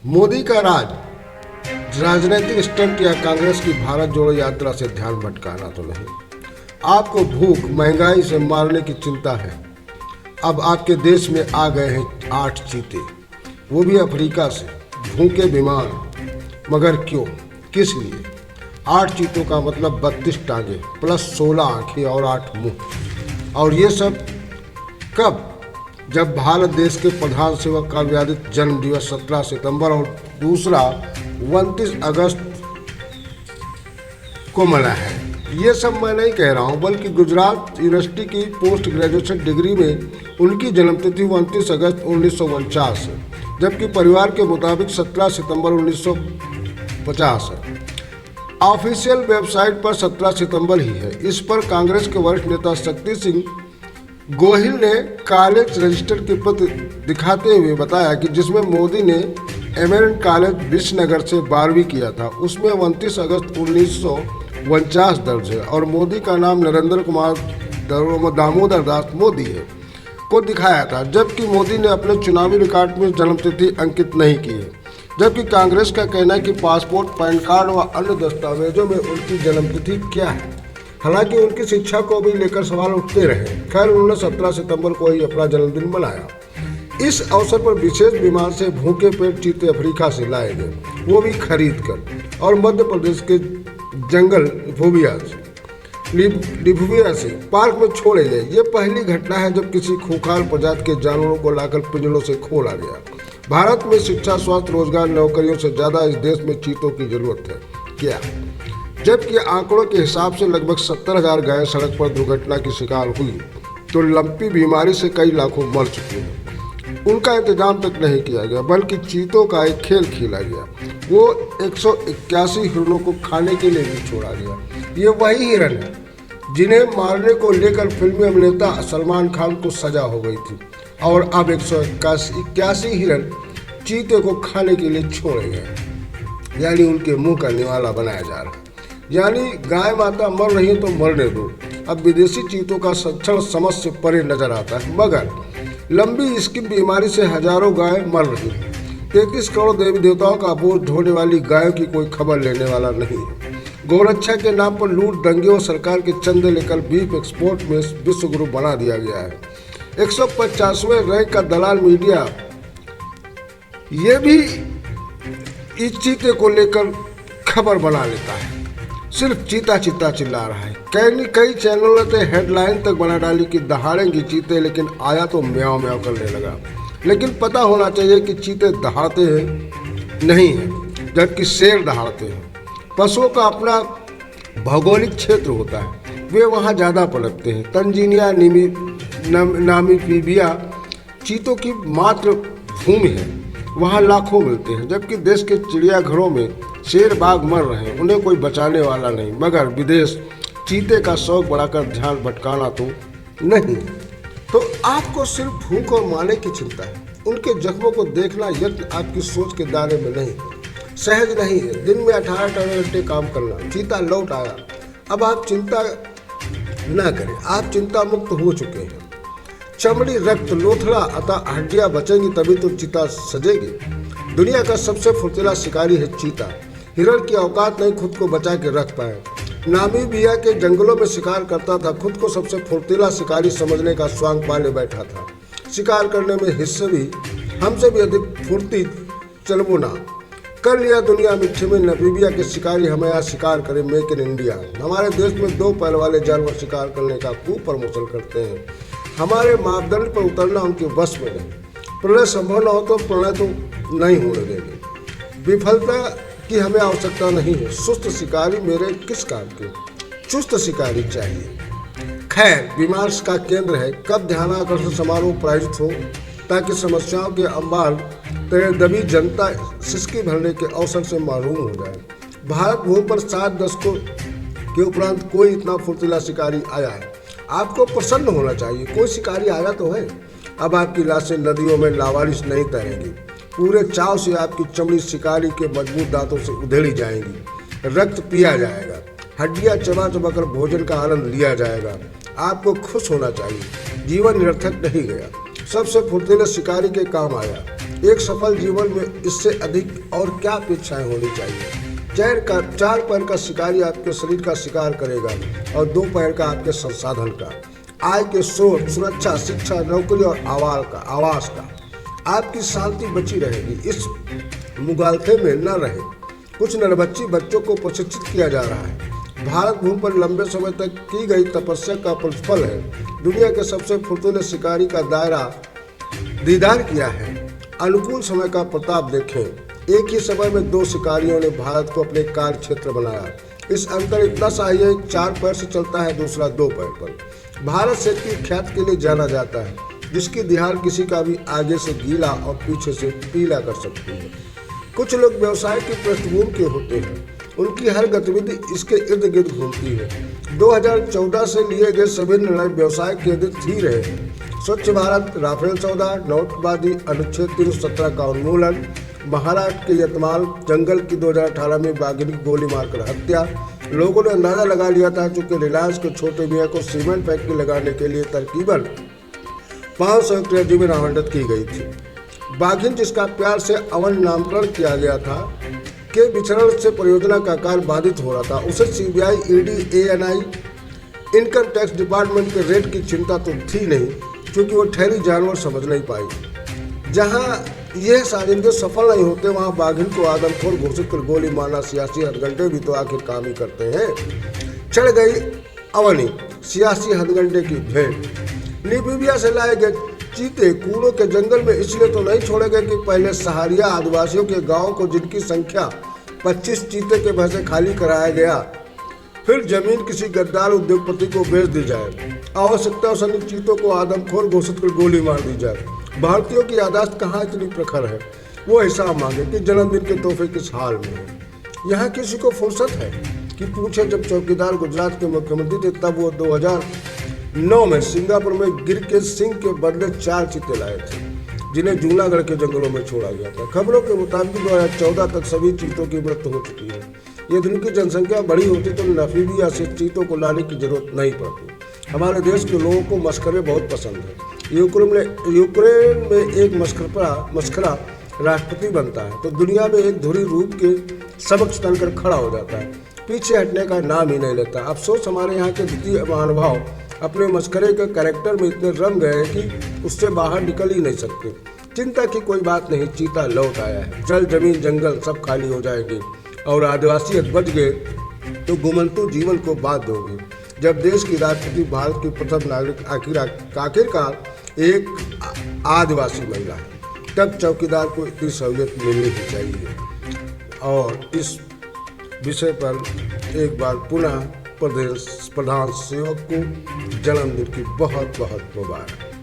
मोदी का राजनीतिक स्टंट या कांग्रेस की भारत जोड़ो यात्रा से ध्यान भटकाना तो नहीं। आपको भूख महंगाई से मारने की चिंता है। अब आपके देश में आ गए हैं 8 चीते, वो भी अफ्रीका से, भूखे बीमार। मगर क्यों, किस लिए? 8 चीतों का मतलब 32 टांगे प्लस 16 आंखें और 8 मुंह। और ये सब कब? जब भारत देश के प्रधान सेवक का विवादित जन्म दिवस 17 सितंबर और दूसरा 29 अगस्त को मना है। ये सब मैं नहीं कह रहा हूँ, बल्कि गुजरात यूनिवर्सिटी की पोस्ट ग्रेजुएशन डिग्री में उनकी जन्मतिथि 29 अगस्त 1949 है, जबकि परिवार के मुताबिक 17 सितंबर 1950 है। ऑफिशियल वेबसाइट पर 17 सितंबर ही है। इस पर कांग्रेस के वरिष्ठ नेता शक्ति सिंह गोहिल ने कॉलेज रजिस्टर की प्रति दिखाते हुए बताया कि जिसमें मोदी ने एमएन कॉलेज विश्वनगर से 12वीं किया था, उसमें 29 अगस्त 1949 दर्ज है और मोदी का नाम नरेंद्र कुमार दामोदर दास मोदी है को दिखाया था, जबकि मोदी ने अपने चुनावी रिकॉर्ड में जन्मतिथि अंकित नहीं की है। जबकि कांग्रेस का कहना है कि पासपोर्ट, पैन कार्ड व अन्य दस्तावेजों में उनकी जन्मतिथि क्या है। हालांकि उनकी शिक्षा को भी लेकर सवाल उठते रहे। खैर, उन्होंने 17 सितंबर को ही अपना जन्मदिन मनाया। इस अवसर पर विशेष विमान से भूखे पेट चीते अफ्रीका से लाए गए, वो भी खरीद कर, और मध्य प्रदेश के जंगल लिभुविया से पार्क में छोड़े गए। ये पहली घटना है जब किसी खूंखार प्रजाति के जानवरों को लाकर पिंजरों से खोला गया। भारत में शिक्षा, स्वास्थ्य, रोजगार, नौकरियों से ज़्यादा इस देश में चीतों की जरूरत है क्या? जबकि आंकड़ों के हिसाब से लगभग 70,000 गायें सड़क पर दुर्घटना की शिकार हुई, तो लंपी बीमारी से कई लाखों मर चुके हैं। उनका इंतजाम तक नहीं किया गया, बल्कि चीतों का एक खेल खेला गया। वो 181 हिरणों को खाने के लिए भी छोड़ा गया। ये वही हिरण है जिन्हें मारने को लेकर फिल्मी अभिनेता सलमान खान को सजा हो गई थी, और अब 181 हिरण चीते को खाने के लिए छोड़े गए, यानी उनके मुंह का निवाला बनाया जा रहा है। यानी गाय माता मर रही है तो मरने दो। अब विदेशी चीतों का संरक्षण समझ से परे नजर आता है, मगर लंबी स्किन बीमारी से हजारों गाय मर रही हैं। 33 करोड़ देवी देवताओं का बोझ ढोने वाली गायों की कोई खबर लेने वाला नहीं है। गौरक्षा के नाम पर लूट, दंगे और सरकार के चंदे लेकर बीफ एक्सपोर्ट में विश्व गुरु बना दिया गया है। 150वें रैंक का दलाल मीडिया ये भी इस चीते को लेकर खबर बना लेता है। सिर्फ चीता चीता चिल्ला रहा है। कई चैनलों ने हेडलाइन तक बना डाली कि दहाड़ेंगे चीते, लेकिन आया तो म्याऊं म्याऊं करने लगा। लेकिन पता होना चाहिए कि चीते दहाड़ते हैं नहीं हैं, जबकि शेर दहाड़ते हैं। पशुओं का अपना भौगोलिक क्षेत्र होता है, वे वहाँ ज़्यादा पनपते हैं। तंजीनिया, नामीबिया चीतों की मात्र भूमि है, वहाँ लाखों मिलते हैं। जबकि देश के चिड़ियाघरों में शेर बाघ मर रहे हैं, उन्हें कोई बचाने वाला नहीं। मगर विदेश चीते का शौक बढ़ाकर ध्यान भटकाना तो नहीं। तो आपको सिर्फ भूख और मारने की चिंता है। उनके जख्मों को देखना यत्न आपकी सोच के दायरे में नहीं, सहज नहीं है। दिन में 18 घंटे काम करना। चीता लौट आया। अब आप चिंता ना करें, आप चिंता मुक्त हो चुके हैं। चमड़ी, रक्त, लोथड़ा अतः हड्डियां बचेंगी, तभी तो चीता सजेगी। दुनिया का सबसे फुर्तीला शिकारी है चीता। हिरण की औकात नहीं खुद को बचा के रख पाए। नामीबिया के जंगलों में शिकार करता था, खुद को सबसे फुर्तीला शिकारी समझने का स्वांग पाले बैठा था। शिकार करने में हिस्से भी हमसे भी अधिक फुर्ती चलबो ना कर लिया दुनिया मिट्टी में। नामीबिया के शिकारी हमें यहाँ शिकार करें, मेक इन इंडिया। हमारे देश में 2 पैर वाले जानवर शिकार करने का खूब प्रमोशन करते हैं। हमारे मापदंड पर उतरना उनके वश में नहीं। प्रलय संभव न हो तो प्रलय तो नहीं होने देंगे। विफलता की हमें आवश्यकता नहीं है। सुस्त शिकारी मेरे किस काम के, चुस्त शिकारी चाहिए। खैर, विमर्श का केंद्र है कब ध्यानाकर्षण समारोह प्रायोजित हो, ताकि समस्याओं के अंबार तेरे दबी जनता सिसकी भरने के अवसर से महरूम हो जाए। भारत भूमि पर 7 दशकों के उपरांत कोई इतना फुर्तीला शिकारी आया है। आपको प्रसन्न होना चाहिए, कोई शिकारी आया तो है। अब आपकी लाशें नदियों में लावारिस नहीं तैरेंगी। पूरे चाव से आपकी चमड़ी शिकारी के मजबूत दांतों से उधेड़ी जाएंगी। रक्त पिया जाएगा, हड्डियां चबा चबा कर भोजन का आनंद लिया जाएगा। आपको खुश होना चाहिए, जीवन निरर्थक नहीं गया। सबसे फुर्तीले शिकारी के काम आया। एक सफल जीवन में इससे अधिक और क्या अपेक्षाएं होनी चाहिए। चार पैर का शिकारी आपके शरीर का शिकार करेगा और 2 पैर का आपके संसाधन का, आय के स्रोत, सुरक्षा, शिक्षा, नौकरी और आवास का। आपकी शांति बची रहेगी। इस मुगालते में न रहे। कुछ नरबच्ची बच्चों को प्रशिक्षित किया जा रहा है। भारत भूमि पर लंबे समय तक की गई तपस्या का प्रतिफल है। दुनिया के सबसे फुर्तीले शिकारी का दीदार किया है। अनुकूल समय का प्रताप देखें। एक ही समय में 2 शिकारियों ने भारत को अपने कार्य क्षेत्र बनाया। इस अंतर इतना सा है, एक 4 पैर से चलता है, दूसरा 2 पैर पर। भारत शेर की ख्याति के लिए जाना जाता है, जिसकी दिहाड़ किसी का भी आगे से गीला और पीछे से पीला कर सकती है। कुछ लोग व्यवसाय की पृष्ठभूमि के होते हैं। उनकी हर गतिविधि इसके इर्द गिर्द घूमती है। 2014 से लिए गए सभी निर्णय व्यवसाय केंद्रित ही रहे हैं। स्वच्छ भारत, राफेल सौदा, नोटबंदी, अनुच्छेद 317 का उन्मूलन, महाराष्ट्र के यतमाल जंगल की 2018 में बाघिन की गोली मारकर हत्या। लोगों ने अंदाजा लगा लिया था क्योंकि रिलायंस के छोटे मियाँ को सीमेंट फैक्ट्री लगाने के लिए तकरीबन 500 हेक्टेयर जमीन आवंटित की गई थी। बाघिन, जिसका प्यार से अवन नामकरण किया गया था, के विचरण से परियोजना का कार्य बाधित हो रहा था। उसे CBI, ED, ANI, income tax department के रेट की चिंता तो थी नहीं, क्योंकि वो ठहरी जानवर समझ नहीं पाई। जहां यह साजिंदे सफल नहीं होते, वहां बाघिन को आदमखोर घोषित कर गोली मारना सियासी हथगंडे भी तो आखिर काम ही करते हैं। चढ़ गई अवनी सियासी हथगंडे की भेंट। लीबिया से लाए गए चीते कूड़ों के जंगल में इसलिए तो नहीं छोड़े गए कि पहले सहारिया आदिवासियों के गांव को, जिनकी संख्या 25 चीते के भय से खाली कराया गया, फिर जमीन किसी गद्दार उद्योगपति को बेच दी जाए। आवश्यकता सनी चीतों को आदमखोर घोषित कर गोली मार दी जाए। भारतीयों की याददाश्त कहाँ इतनी प्रखर है, वो हिसाब मांगे कि जन्मदिन के तोहफे किस हाल में है। यहाँ किसी को फुर्सत है कि पूछे, जब चौकीदार गुजरात के मुख्यमंत्री थे तब वो 2009 में सिंगापुर में गिर के सिंह के बदले 4 चीते लाए थे, जिन्हें जूनागढ़ के जंगलों में छोड़ा गया था। खबरों के मुताबिक 2014 तक सभी चीतों की मृत्यु हो चुकी है। यदि उनकी जनसंख्या बड़ी होती तो नामीबिया से चीतों को लाने की जरूरत नहीं पड़ती। हमारे देश के लोगों को मस्करे बहुत पसंद है। यूक्रेन में एक मस्करा राष्ट्रपति बनता है तो दुनिया में एक धुरी रूप के समक्ष तनकर खड़ा हो जाता है, पीछे हटने का नाम ही नहीं लेता। अफसोस हमारे यहाँ के द्वितीय महानुभाव अपने मस्करे के कैरेक्टर में इतने रम गए हैं कि उससे बाहर निकल ही नहीं सकते। चिंता की कोई बात नहीं, चीता लौट आया है। जल, जमीन, जंगल सब खाली हो जाएंगे और आदिवासी बच गए तो घुमंतु जीवन को बात दोगे। जब देश की राष्ट्रपति भारत की प्रथम नागरिक आखिरकार एक आदिवासी महिला है, तब चौकीदार को इतनी सहूलियत मिलनी ही चाहिए। और इस विषय पर एक बार पुनः प्रधान सेवक को जन्मदिन की बहुत बहुत मुबारक।